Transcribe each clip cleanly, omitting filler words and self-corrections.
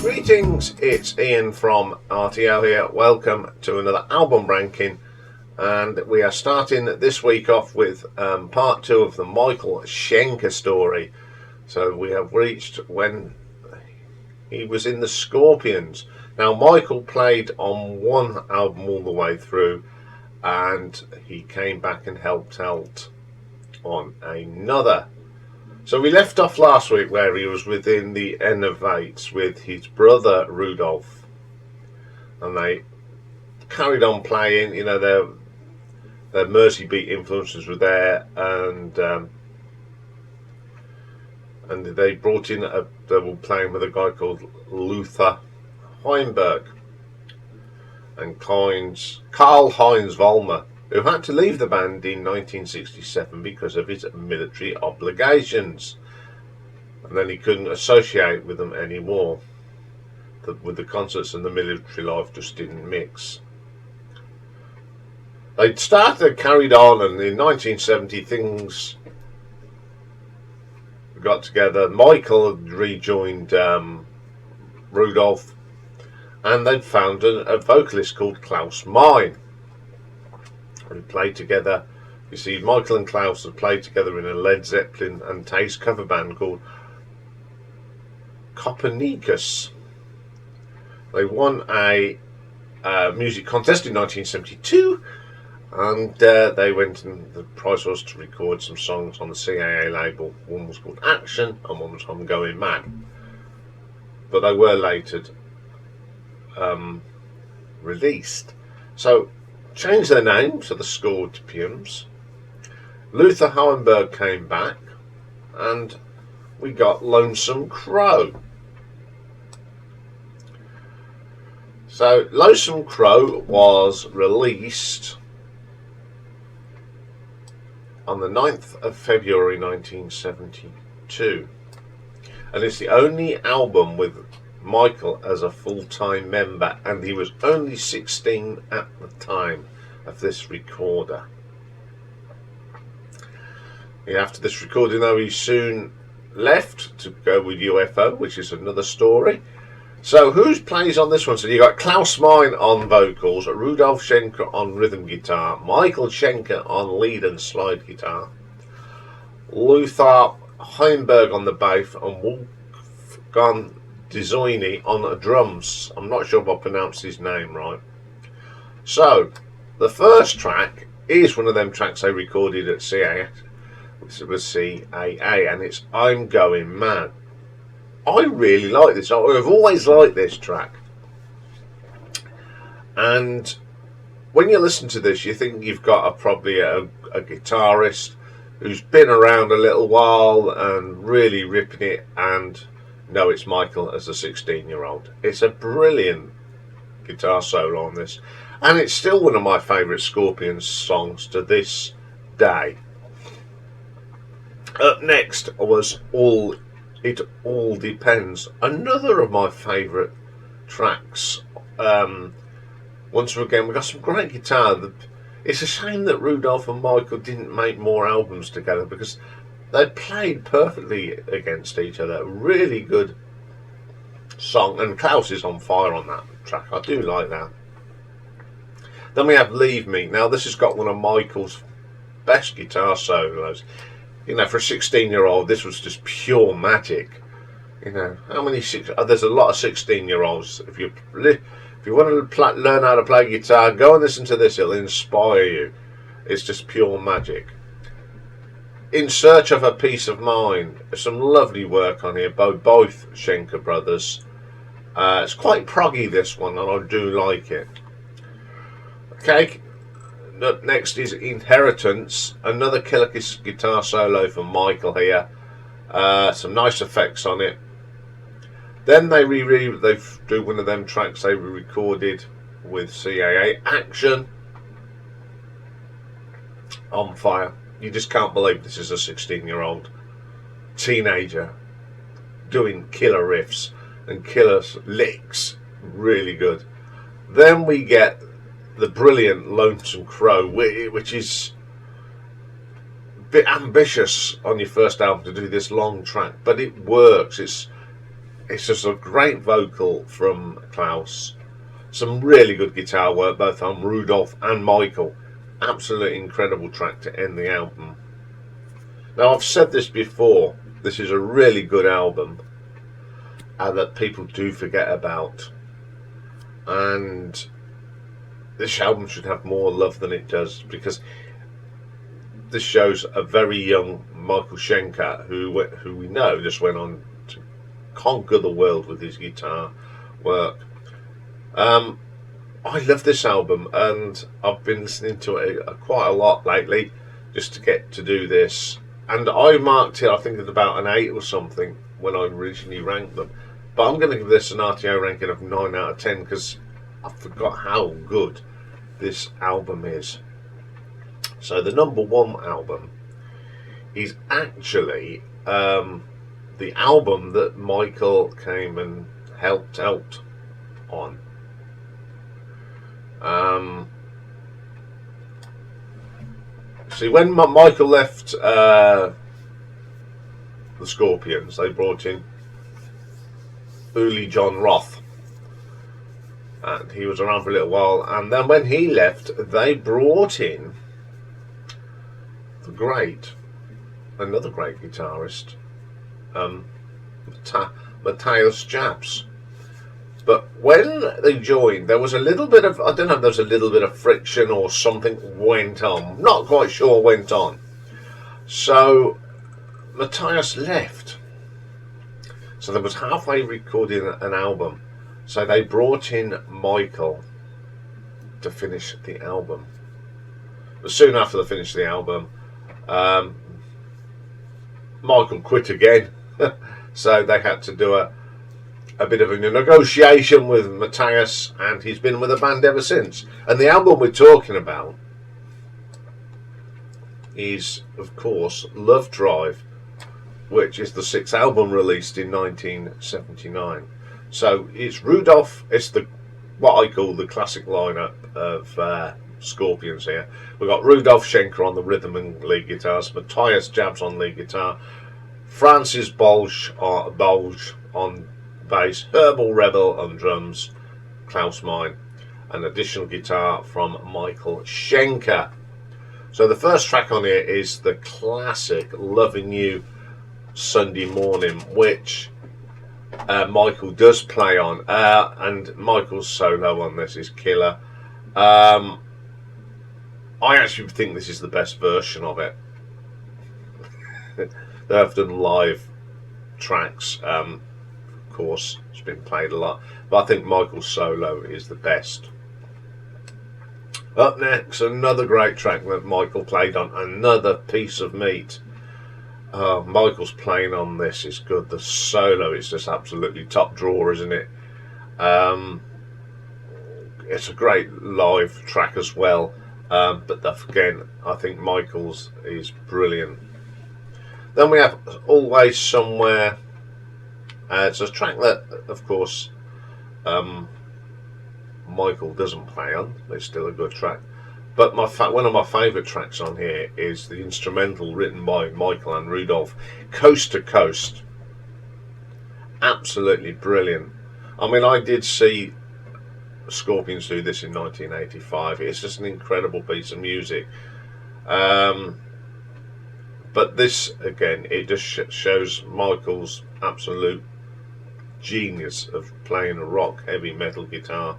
Greetings, it's Iain from RTL here. Welcome to another album ranking, and we are starting this week off with part 2 of the Micheal Schenker story. So we have reached when he was in the Scorpions. Now Micheal played on one album all the way through, and he came back and helped out on another. So we left off last week where he was within the Enervates with his brother Rudolph, and they carried on playing. You know, their Mersey beat influences were there, and they brought in they were playing with a guy called Luther Heinberg and Karl-Heinz Vollmer, who had to leave the band in 1967 because of his military obligations, and then he couldn't associate with them anymore. With the concerts and the military life just didn't mix. They carried on, and in 1970 things got together. Micheal had rejoined Rudolph, and they'd found a vocalist called Klaus Meine. We played together. You see, Micheal and Klaus had played together in a Led Zeppelin and Taste cover band called Copernicus. They won a music contest in 1972, and they went, and the prize was to record some songs on the CAA label. One was called Action and one was I'm Going Mad. But they were later released. So changed their name to the Scorpions. Luther Heinberg came back, and we got Lonesome Crow. So Lonesome Crow was released on the 9th of February 1972, and it's the only album with Micheal as a full-time member, and he was only 16 at the time of this recorder. After this recording, though, he soon left to go with UFO, which is another story. So who plays on this one? So you got Klaus Meine on vocals, Rudolf Schenker on rhythm guitar, Micheal Schenker on lead and slide guitar, Luther Heinberg on the bass, and Wolfgang Dezoini on drums. I'm not sure if I pronounced his name right. So the first track is one of them tracks they recorded at CAA, and it's I'm Going Mad. I really like this. I've always liked this track, and when you listen to this you think you've got probably a guitarist who's been around a little while and really ripping it, and no, it's Micheal as a 16-year-old. It's a brilliant guitar solo on this, and it's still one of my favourite Scorpions songs to this day. Up next was It All Depends, another of my favourite tracks. Once again, we got some great guitar. It's a shame that Rudolph and Micheal didn't make more albums together, because they played perfectly against each other. Really good song, and Klaus is on fire on that track. I do like that. Then we have Leave Me. Now this has got one of Michael's best guitar solos. You know, for a 16-year-old, this was just pure magic. You know, there's a lot of 16-year-olds. If you want to learn how to play guitar, go and listen to this. It'll inspire you. It's just pure magic. In Search of a Peace of Mind. Some lovely work on here, both Schenker brothers. It's quite proggy, this one, and I do like it. Okay, next is Inheritance, another killer guitar solo from Micheal here. Some nice effects on it. Then they do one of them tracks they recorded with CAA, Action, on fire. You just can't believe this is a 16-year-old teenager doing killer riffs and killer licks. Really good. Then we get the brilliant Lonesome Crow, which is a bit ambitious on your first album to do this long track, but it works. it's just a great vocal from Klaus. Some really good guitar work, both on Rudolph and Micheal. Absolutely incredible track to end the album. Now, I've said this before, this is a really good album that people do forget about. And this album should have more love than it does, because this shows a very young Michael Schenker, who we know just went on to conquer the world with his guitar work. I love this album, and I've been listening to it quite a lot lately just to get to do this. And I marked it, I think, at about an 8 or something when I originally ranked them. But I'm going to give this an RTO ranking of 9 out of 10 because I forgot how good this album is. So the number 1 album is actually the album that Micheal came and helped out on. See, when Micheal left the Scorpions, they brought in Uli John Roth, and he was around for a little while. And then when he left, they brought in another great guitarist, Matthias Jabs. But when they joined, there was a little bit of, I don't know if there was a little bit of friction or something went on. Not quite sure what went on. So Matthias left. So there was halfway recording an album. So they brought in Micheal to finish the album. But soon after they finished the album, Micheal quit again. So they had to do a bit of a negotiation with Matthias, and he's been with the band ever since. And the album we're talking about is, of course, Lovedrive, which is the 6th album released in 1979. So it's Rudolph, it's what I call the classic lineup of Scorpions here. We've got Rudolph Schenker on the rhythm and lead guitars, Matthias Jabs on lead guitar, Francis Bolge on bass, Herbal Rebel on drums, Klaus Meine, an additional guitar from Michael Schenker. So the first track on here is the classic Loving You Sunday Morning, which Micheal does play on, and Michael's solo on this is killer. I actually think this is the best version of it. They have done live tracks, of course, it's been played a lot, but I think Michael's solo is the best. Up next, another great track that Micheal played on, another piece of meat. Michael's playing on this is good. The solo is just absolutely top drawer, isn't it? It's a great live track as well, but again, I think Michael's is brilliant. Then we have Always Somewhere. It's a track that, of course, Micheal doesn't play on. It's still a good track. But one of my favourite tracks on here is the instrumental written by Micheal and Rudolph, Coast to Coast. Absolutely brilliant. I mean, I did see Scorpions do this in 1985. It's just an incredible piece of music. But this, again, it just shows Michael's absolute genius of playing a rock heavy metal guitar.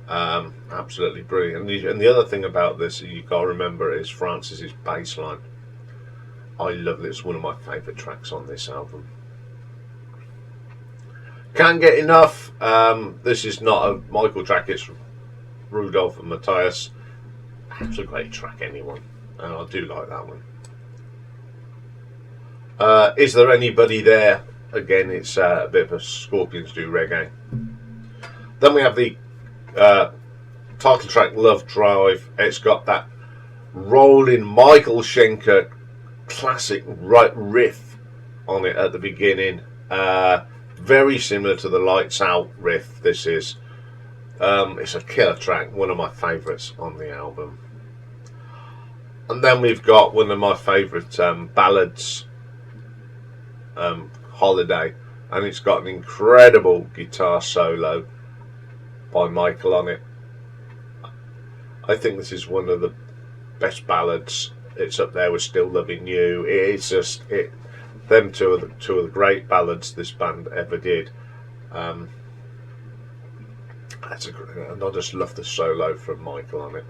Absolutely brilliant. And the other thing about this you got to remember is Francis's bass line. I love it. It's one of my favourite tracks on this album. Can't get enough. This is not a Micheal track, it's Rudolph and Matthias. It's a great track, anyone. I do like that one. Is There Anybody There? Again, it's a bit of a Scorpions do reggae. Then we have the title track, Lovedrive. It's got that rolling Michael Schenker classic riff on it at the beginning. Very similar to the Lights Out riff. This is it's a killer track, one of my favourites on the album. And then we've got one of my favourite ballads, Holiday, and it's got an incredible guitar solo by Micheal on it. I think this is one of the best ballads. It's up there with Still Loving You. It's just them two are the great ballads this band ever did. And I just love the solo from Micheal on it.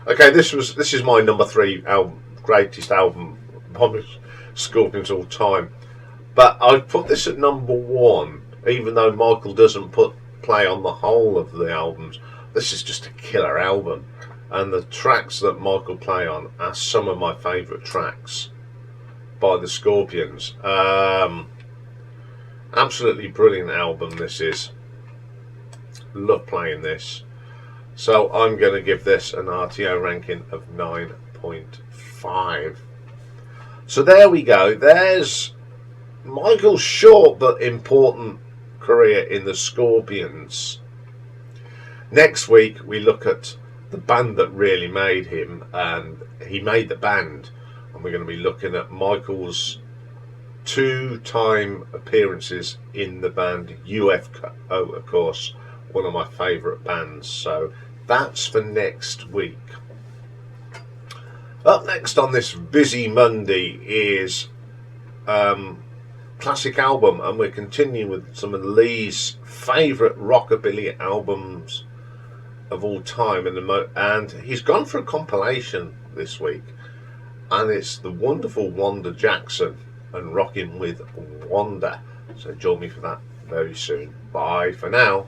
Okay, this is my number 3 album, greatest album by Scorpions all time. But I've put this at number 1, even though Micheal doesn't play on the whole of the albums. This is just a killer album, and the tracks that Micheal play on are some of my favourite tracks by the Scorpions. Absolutely brilliant album this is. Love playing this. So I'm going to give this an RTO ranking of 9.5. So there we go. There's Micheal's short but important career in the Scorpions. Next week we look at the band that really made him, and he made the band, and we're going to be looking at Micheal's 2-time appearances in the band UFO, of course, one of my favourite bands. So that's for next week. Up next on this busy Monday is classic album, and we're continuing with some of Lee's favourite rockabilly albums of all time, and he's gone for a compilation this week, and it's the wonderful Wanda Jackson and Rockin' with Wanda. So join me for that very soon. Bye for now.